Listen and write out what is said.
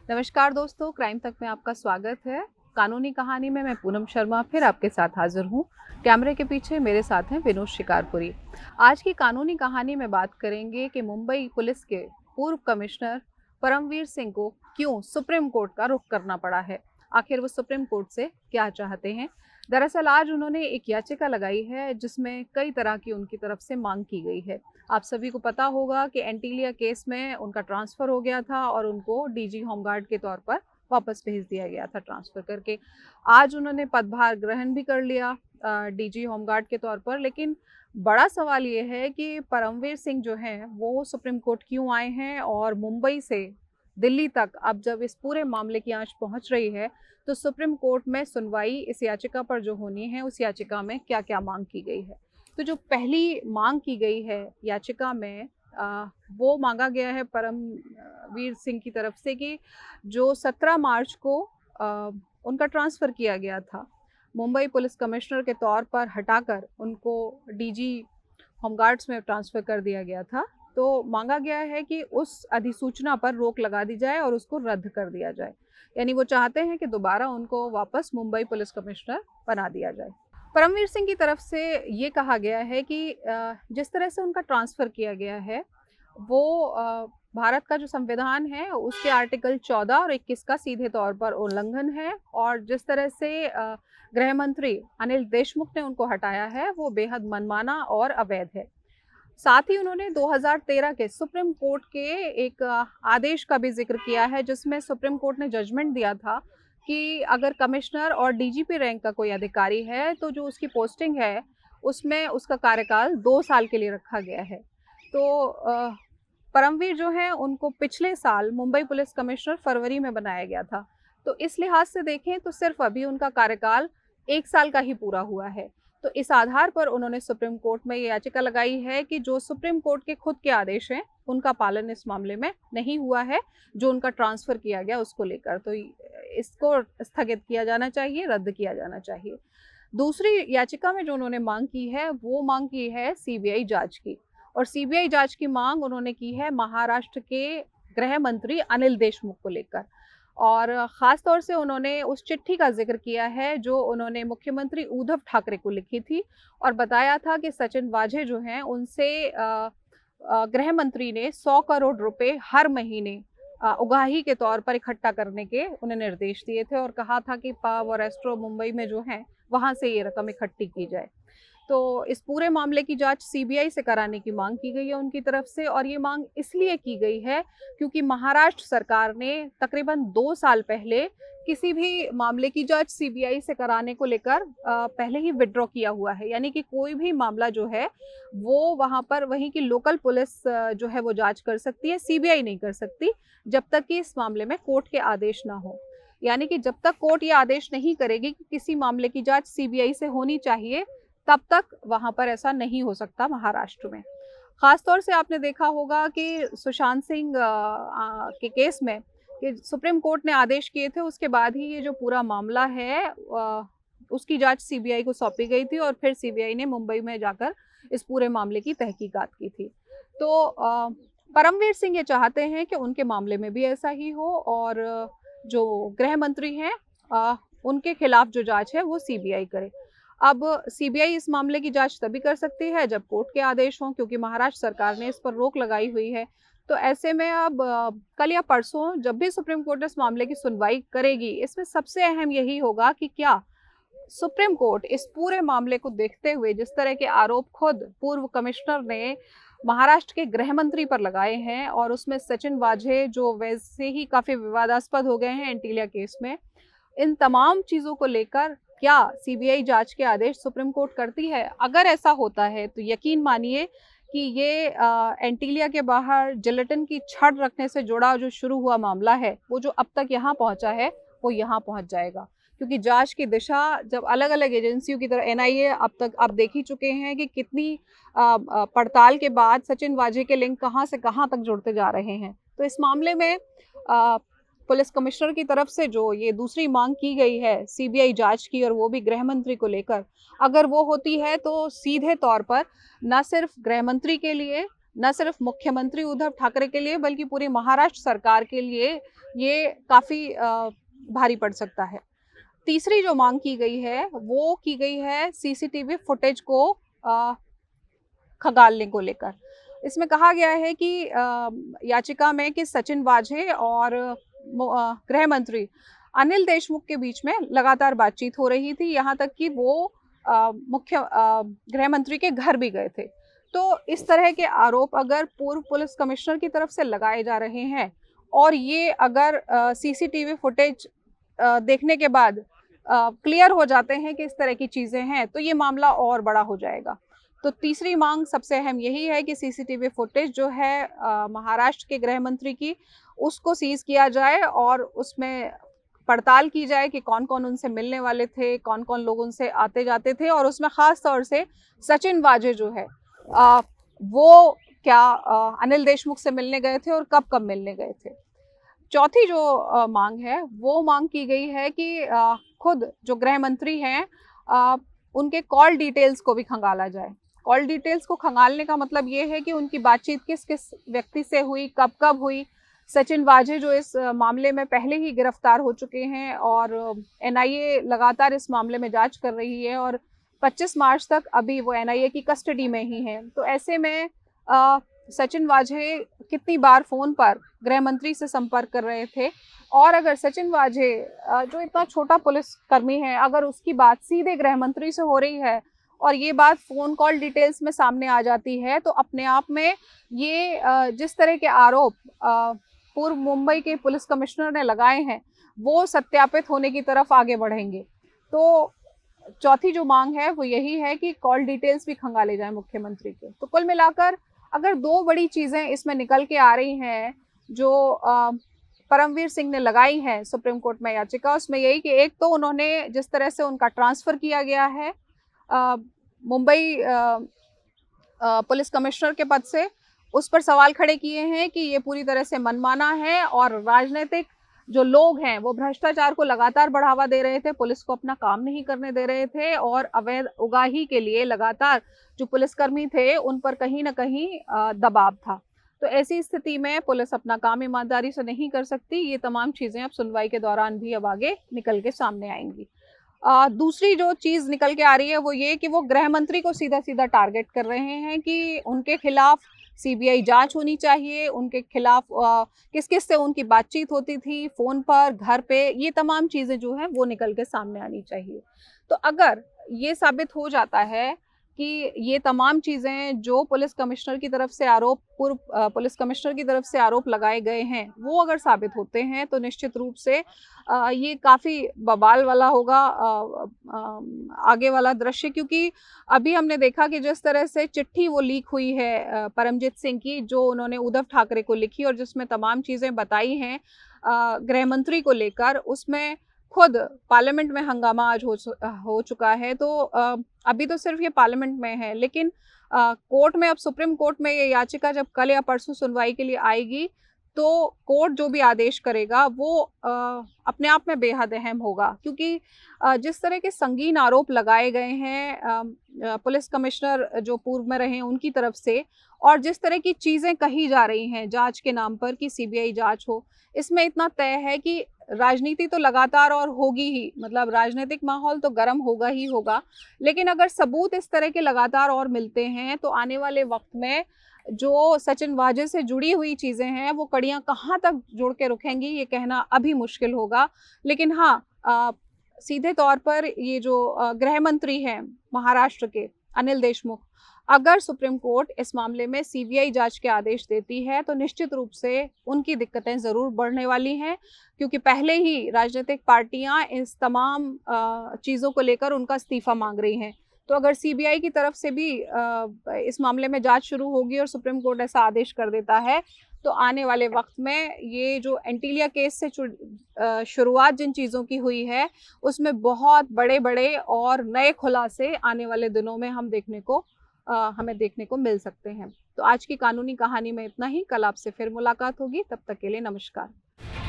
नमस्कार दोस्तों, क्राइम तक में आपका स्वागत है। कानूनी कहानी में मैं पूनम शर्मा फिर आपके साथ हाजिर हूँ। कैमरे के पीछे मेरे साथ हैं विनोद शिकारपुरी। आज की कानूनी कहानी में बात करेंगे कि मुंबई पुलिस के पूर्व कमिश्नर परमवीर सिंह को क्यों सुप्रीम कोर्ट का रुख करना पड़ा है। आखिर वो सुप्रीम कोर्ट से क्या चाहते हैं। दरअसल आज उन्होंने एक याचिका लगाई है जिसमें कई तरह की उनकी तरफ से मांग की गई है। आप सभी को पता होगा कि एंटीलिया केस में उनका ट्रांसफ़र हो गया था और उनको डीजी होमगार्ड के तौर पर वापस भेज दिया गया था ट्रांसफ़र करके। आज उन्होंने पदभार ग्रहण भी कर लिया डीजी होमगार्ड के तौर पर। लेकिन बड़ा सवाल ये है कि परमवीर सिंह जो हैं वो सुप्रीम कोर्ट क्यों आए हैं और मुंबई से दिल्ली तक अब जब इस पूरे मामले की आंच पहुंच रही है तो सुप्रीम कोर्ट में सुनवाई इस याचिका पर जो होनी है उस याचिका में क्या-क्या मांग की गई है। तो जो पहली मांग की गई है याचिका में वो मांगा गया है परमवीर सिंह की तरफ से कि जो 17 मार्च को उनका ट्रांसफ़र किया गया था मुंबई पुलिस कमिश्नर के तौर पर हटाकर उनको डीजी होमगार्ड्स में ट्रांसफ़र कर दिया गया था। तो मांगा गया है कि उस अधिसूचना पर रोक लगा दी जाए और उसको रद्द कर दिया जाए। यानी वो चाहते हैं कि दोबारा उनको वापस मुंबई पुलिस कमिश्नर बना दिया जाए। परमवीर सिंह की तरफ से ये कहा गया है कि जिस तरह से उनका ट्रांसफ़र किया गया है वो भारत का जो संविधान है उसके आर्टिकल 14 और 21 का सीधे तौर पर उल्लंघन है और जिस तरह से गृह मंत्री अनिल देशमुख ने उनको हटाया है वो बेहद मनमाना और अवैध है। साथ ही उन्होंने 2013 के सुप्रीम कोर्ट के एक आदेश का भी जिक्र किया है जिसमें सुप्रीम कोर्ट ने जजमेंट दिया था कि अगर कमिश्नर और डीजीपी रैंक का कोई अधिकारी है तो जो उसकी पोस्टिंग है उसमें उसका कार्यकाल 2 साल के लिए रखा गया है। तो परमवीर जो हैं उनको पिछले साल मुंबई पुलिस कमिश्नर फरवरी में बनाया गया था। तो इस लिहाज से देखें तो सिर्फ अभी उनका कार्यकाल 1 साल का ही पूरा हुआ है। तो इस आधार पर उन्होंने सुप्रीम कोर्ट में ये याचिका लगाई है कि जो सुप्रीम कोर्ट के खुद के आदेश हैं उनका पालन इस मामले में नहीं हुआ है, जो उनका ट्रांसफ़र किया गया उसको लेकर। तो इसको स्थगित किया जाना चाहिए, रद्द किया जाना चाहिए। दूसरी याचिका में जो उन्होंने मांग की है वो मांग की है सीबीआई जांच की और सीबीआई जांच की मांग उन्होंने की है महाराष्ट्र के गृह मंत्री अनिल देशमुख को लेकर। और ख़ास तौर से उन्होंने उस चिट्ठी का ज़िक्र किया है जो उन्होंने मुख्यमंत्री उद्धव ठाकरे को लिखी थी और बताया था कि सचिन वाझे जो हैं उनसे गृह मंत्री ने 100 करोड़ रुपए हर महीने उगाही के तौर पर इकट्ठा करने के उन्हें निर्देश दिए थे और कहा था कि पाव और एस्ट्रो मुंबई में जो हैं वहाँ से ये रकम इकट्ठी की जाए। तो इस पूरे मामले की जांच सीबीआई से कराने की मांग की गई है उनकी तरफ से और ये मांग इसलिए की गई है क्योंकि महाराष्ट्र सरकार ने तकरीबन 2 साल पहले किसी भी मामले की जांच सीबीआई से कराने को लेकर पहले ही विड्रॉ किया हुआ है। यानी कि कोई भी मामला जो है वो वहाँ पर वहीं की लोकल पुलिस जो है वो जांच कर सकती है, सीबीआई नहीं कर सकती जब तक कि इस मामले में कोर्ट के आदेश ना हो। यानी कि जब तक कोर्ट ये आदेश नहीं करेगी कि किसी मामले की जांच सीबीआई से होनी चाहिए तब तक वहाँ पर ऐसा नहीं हो सकता महाराष्ट्र में। ख़ास तौर से आपने देखा होगा कि सुशांत सिंह के केस में कि सुप्रीम कोर्ट ने आदेश किए थे उसके बाद ही ये जो पूरा मामला है उसकी जांच सीबीआई को सौंपी गई थी और फिर सीबीआई ने मुंबई में जाकर इस पूरे मामले की तहकीकात की थी। तो परमवीर सिंह ये चाहते हैं कि उनके मामले में भी ऐसा ही हो और जो गृह मंत्री हैं उनके खिलाफ जो जाँच है वो सीबीआई करे। अब सीबीआई इस मामले की जांच तभी कर सकती है जब कोर्ट के आदेश हों क्योंकि महाराष्ट्र सरकार ने इस पर रोक लगाई हुई है। तो ऐसे में अब कल या परसों जब भी सुप्रीम कोर्ट इस मामले की सुनवाई करेगी इसमें सबसे अहम यही होगा कि क्या सुप्रीम कोर्ट इस पूरे मामले को देखते हुए जिस तरह के आरोप खुद पूर्व कमिश्नर ने महाराष्ट्र के गृह मंत्री पर लगाए हैं और उसमें सचिन वाझे जो वैसे ही काफ़ी विवादास्पद हो गए हैं एंटीलिया केस में, इन तमाम चीज़ों को लेकर क्या सीबीआई जांच के आदेश सुप्रीम कोर्ट करती है? अगर ऐसा होता है तो यकीन मानिए कि ये एंटीलिया के बाहर जिलेटिन की छड़ रखने से जुड़ा जो शुरू हुआ मामला है वो जो अब तक यहाँ पहुँचा है वो यहाँ पहुँच जाएगा। क्योंकि जांच की दिशा जब अलग-अलग एजेंसियों की तरह एनआईए अब तक आप देख ही चुके हैं कि कितनी पड़ताल के बाद सचिन वाझे के लिंक कहाँ से कहाँ तक जुड़ते जा रहे हैं। तो इस मामले में पुलिस कमिश्नर की तरफ से जो ये दूसरी मांग की गई है सीबीआई जांच की और वो भी गृह मंत्री को लेकर, अगर वो होती है तो सीधे तौर पर न सिर्फ गृह मंत्री के लिए न सिर्फ मुख्यमंत्री उद्धव ठाकरे के लिए बल्कि पूरी महाराष्ट्र सरकार के लिए ये काफी भारी पड़ सकता है। तीसरी जो मांग की गई है वो की गई है सीसीटीवी फुटेज को खंगालने को लेकर। इसमें कहा गया है कि याचिका में कि सचिन वाझे और गृह मंत्री अनिल देशमुख के बीच में लगातार बातचीत हो रही थी, यहाँ तक कि वो मुख्य गृह मंत्री के घर भी गए थे। तो इस तरह के आरोप अगर पूर्व पुलिस कमिश्नर की तरफ से लगाए जा रहे हैं और ये अगर सीसीटीवी फुटेज देखने के बाद क्लियर हो जाते हैं कि इस तरह की चीजें हैं, तो ये मामला और बड़ा हो जाएगा। तो तीसरी मांग सबसे अहम यही है कि सीसीटीवी फुटेज जो है महाराष्ट्र के गृह मंत्री की, उसको सीज किया जाए और उसमें पड़ताल की जाए कि कौन कौन उनसे मिलने वाले थे, कौन कौन लोग उनसे आते जाते थे, और उसमें खास तौर से सचिन वाजे जो है वो क्या अनिल देशमुख से मिलने गए थे और कब कब मिलने गए थे। चौथी जो मांग है वो मांग की गई है कि खुद जो गृह मंत्री हैं उनके कॉल डिटेल्स को भी खंगाला जाए। कॉल डिटेल्स को खंगालने का मतलब ये है कि उनकी बातचीत किस किस व्यक्ति से हुई, कब कब हुई। सचिन वाजे जो इस मामले में पहले ही गिरफ्तार हो चुके हैं और एनआईए लगातार इस मामले में जांच कर रही है और 25 मार्च तक अभी वो एनआईए की कस्टडी में ही हैं। तो ऐसे में सचिन वाजे कितनी बार फ़ोन पर गृह मंत्री से संपर्क कर रहे थे, और अगर सचिन वाजे जो इतना छोटा पुलिसकर्मी है, अगर उसकी बात सीधे गृह मंत्री से हो रही है और ये बात फ़ोन कॉल डिटेल्स में सामने आ जाती है, तो अपने आप में ये जिस तरह के आरोप पूर्व मुंबई के पुलिस कमिश्नर ने लगाए हैं वो सत्यापित होने की तरफ आगे बढ़ेंगे। तो चौथी जो मांग है वो यही है कि कॉल डिटेल्स भी खंगाले जाए मुख्यमंत्री के। तो कुल मिलाकर अगर दो बड़ी चीज़ें इसमें निकल के आ रही हैं जो परमवीर सिंह ने लगाई हैं सुप्रीम कोर्ट में याचिका, उसमें यही कि एक तो उन्होंने जिस तरह से उनका ट्रांसफ़र किया गया है मुंबई पुलिस कमिश्नर के पद से, उस पर सवाल खड़े किए हैं कि ये पूरी तरह से मनमाना है और राजनीतिक जो लोग हैं वो भ्रष्टाचार को लगातार बढ़ावा दे रहे थे, पुलिस को अपना काम नहीं करने दे रहे थे और अवैध उगाही के लिए लगातार जो पुलिसकर्मी थे उन पर कहीं ना कहीं दबाव था। तो ऐसी स्थिति में पुलिस अपना काम ईमानदारी से नहीं कर सकती। ये तमाम चीज़ें अब सुनवाई के दौरान भी अब आगे निकल के सामने आएंगी। दूसरी जो चीज़ निकल के आ रही है वो ये कि वो गृह मंत्री को सीधा सीधा टारगेट कर रहे हैं कि उनके खिलाफ सीबीआई जांच होनी चाहिए, उनके खिलाफ किस किस से उनकी बातचीत होती थी, फ़ोन पर, घर पे, ये तमाम चीज़ें जो हैं वो निकल के सामने आनी चाहिए। तो अगर ये साबित हो जाता है कि ये तमाम चीज़ें जो पुलिस कमिश्नर की तरफ से आरोप पूर्व पुलिस कमिश्नर की तरफ से आरोप लगाए गए हैं वो अगर साबित होते हैं, तो निश्चित रूप से ये काफ़ी बवाल वाला होगा आगे वाला दृश्य। क्योंकि अभी हमने देखा कि जिस तरह से चिट्ठी वो लीक हुई है परमजीत सिंह की, जो उन्होंने उद्धव ठाकरे को लिखी और जिसमें तमाम चीज़ें बताई हैं गृह मंत्री को लेकर, उसमें खुद पार्लियामेंट में हंगामा आज हो चुका है। तो अभी तो सिर्फ ये पार्लियामेंट में है, लेकिन कोर्ट में, अब सुप्रीम कोर्ट में ये याचिका जब कल या परसों सुनवाई के लिए आएगी, तो कोर्ट जो भी आदेश करेगा वो अपने आप में बेहद अहम होगा। क्योंकि जिस तरह के संगीन आरोप लगाए गए हैं पुलिस कमिश्नर जो पूर्व में रहे उनकी तरफ से, और जिस तरह की चीज़ें कही जा रही हैं जांच के नाम पर कि सीबीआई जांच हो, इसमें इतना तय है कि राजनीति तो लगातार और होगी ही, मतलब राजनीतिक माहौल तो गर्म होगा ही होगा। लेकिन अगर सबूत इस तरह के लगातार और मिलते हैं तो आने वाले वक्त में जो सचिन वाजे से जुड़ी हुई चीज़ें हैं वो कड़ियाँ कहाँ तक जुड़ के रुकेंगी ये कहना अभी मुश्किल होगा। लेकिन हाँ, सीधे तौर पर ये जो गृह मंत्री हैं महाराष्ट्र के अनिल देशमुख, अगर सुप्रीम कोर्ट इस मामले में सीबीआई जांच के आदेश देती है तो निश्चित रूप से उनकी दिक्कतें ज़रूर बढ़ने वाली हैं। क्योंकि पहले ही राजनीतिक पार्टियां इस तमाम चीज़ों को लेकर उनका इस्तीफ़ा मांग रही हैं। तो अगर सीबीआई की तरफ से भी इस मामले में जांच शुरू होगी और सुप्रीम कोर्ट ऐसा आदेश कर देता है, तो आने वाले वक्त में ये जो एंटीलिया केस से शुरुआत जिन चीज़ों की हुई है उसमें बहुत बड़े बड़े और नए खुलासे आने वाले दिनों में हमें देखने को मिल सकते हैं। तो आज की कानूनी कहानी में इतना ही। कल आपसे फिर मुलाकात होगी, तब तक के लिए नमस्कार।